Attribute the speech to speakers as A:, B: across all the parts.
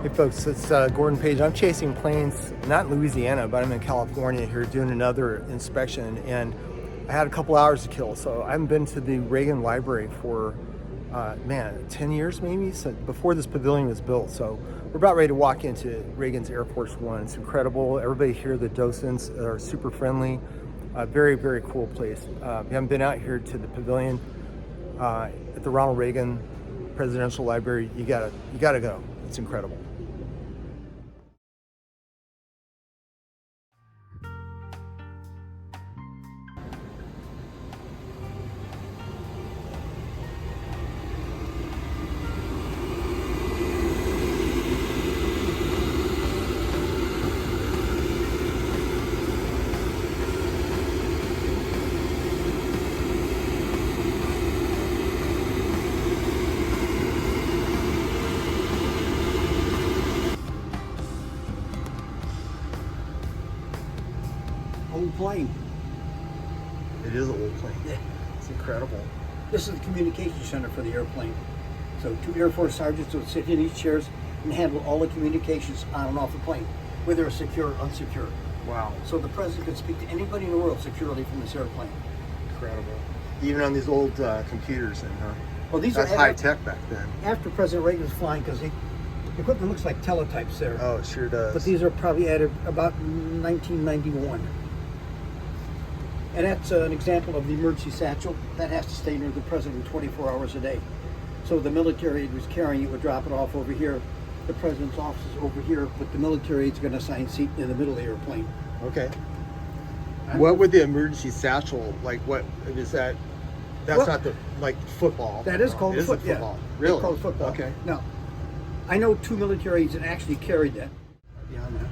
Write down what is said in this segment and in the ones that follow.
A: Hey folks, it's Gordon Page. I'm chasing planes, not in Louisiana, but I'm in California here doing another inspection, and I had a couple hours to kill, so I haven't been to the Reagan Library for, 10 years maybe, so before this pavilion was built. So we're about ready to walk into Reagan's Air Force One. It's incredible. Everybody here, the docents are super friendly. Very, very cool place. If you haven't been out here to the pavilion at the Ronald Reagan Presidential Library, you gotta go. It's incredible.
B: Old plane.
A: It is an old plane.
B: Yeah.
A: It's incredible.
B: This is the communication center for the airplane. So 2 Air Force sergeants would sit in these chairs and handle all the communications on and off the plane, whether it's secure or unsecure.
A: Wow.
B: So the president could speak to anybody in the world securely from this airplane.
A: Incredible. Even on these old computers, then, huh?
B: Well, these
A: That's
B: are
A: high tech back then.
B: after President Reagan was flying, because the equipment looks like teletypes there.
A: Oh, it sure does.
B: But these are probably added about 1991. And that's an example of the emergency satchel. That has to stay near the president 24 hours a day. So the military aide who's carrying it would drop it off over here. The president's office is over here, but the military aide's going to assign seat in the middle of the airplane.
A: Okay. What would the emergency satchel, like, what is that? That's not the, like, football.
B: That is called
A: football.
B: football.
A: Really?
B: It's called football.
A: Okay.
B: Now, I know 2 military aides that actually carried that. Beyond that.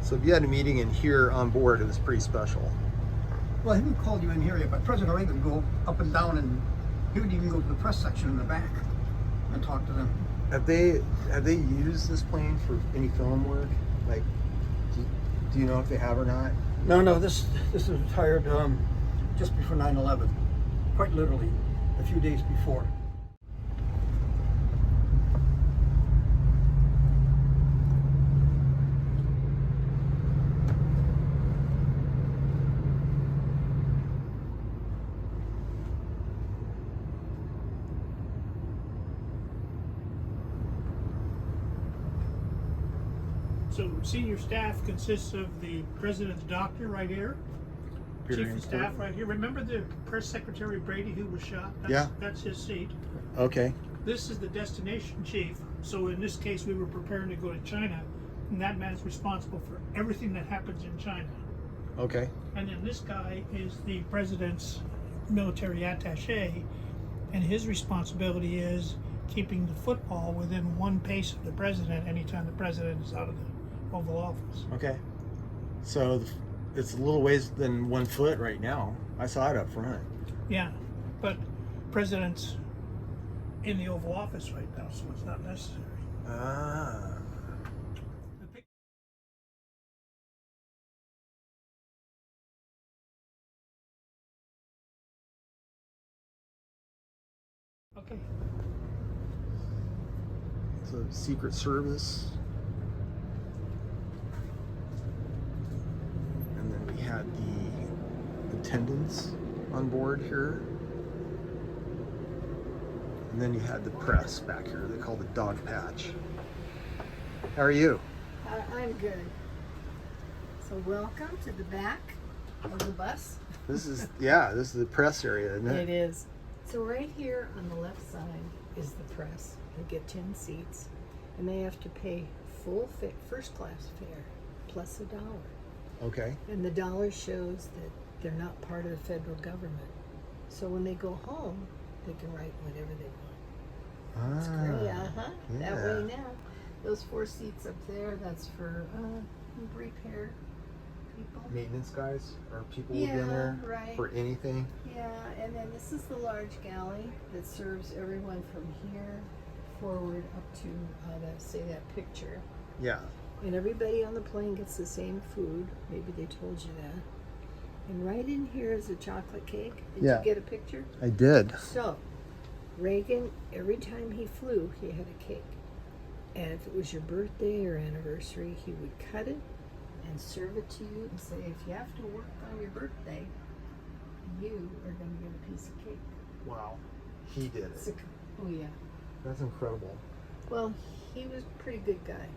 A: So if you had a meeting in here on board, it was pretty special.
B: Well, he would call you in here, but President Reagan would go up and down, and he would even go to the press section in the back and talk to them.
A: Have they used this plane for any film work? Like, do you know if they have or not?
B: No, this was retired just before 9/11, quite literally, a few days before.
C: So senior staff consists of the president's doctor right here, chief of staff right here. Remember the press secretary Brady who was shot? That's his seat.
A: Okay.
C: This is the destination chief. So in this case, we were preparing to go to China, and that man is responsible for everything that happens in China.
A: Okay.
C: And then this guy is the president's military attaché, and his responsibility is keeping the football within one pace of the president anytime the president is out of the Oval Office.
A: Okay. So it's a little ways than 1 foot right now. I saw it up front.
C: Yeah, but president's in the Oval Office right now, so it's not necessary.
A: Ah.
C: Okay.
A: So Secret Service. And then we had the attendants on board here. And then you had the press back here. They call the dog patch. How are you?
D: I'm good. So welcome to the back of the bus.
A: This is the press area, isn't it?
D: It is. So right here on the left side is the press. They get 10 seats, and they have to pay full first class fare plus $1.
A: Okay.
D: And the dollar shows that they're not part of the federal government. So when they go home, they can write whatever they want. That's great.
A: Yeah.
D: That way now. Those 4 seats up there, that's for repair people.
A: Maintenance guys or people who've been there
D: right.
A: for anything.
D: Yeah, and then this is the large galley that serves everyone from here forward up to that picture.
A: Yeah.
D: And everybody on the plane gets the same food. Maybe they told you that. And right in here is a chocolate cake. Did you get a picture?
A: I did.
D: So, Reagan, every time he flew, he had a cake. And if it was your birthday or anniversary, he would cut it and serve it to you and say, if you have to work on your birthday, you are going to get a piece of cake.
A: Wow. He did
D: It's a, oh, yeah.
A: That's incredible.
D: Well, he was a pretty good guy.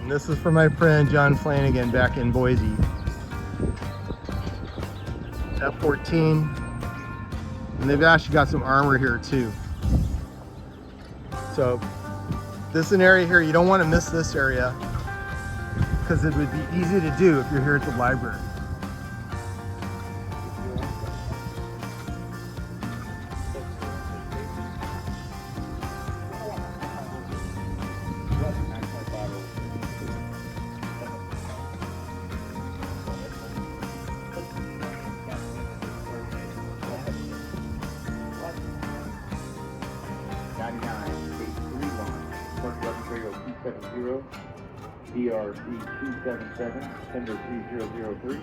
A: And this is for my friend John Flanagan back in Boise. F-14. And they've actually got some armor here too. So this is an area here, you don't want to miss this area because it would be easy to do if you're here at the library.
E: DRC 277, tender 3003.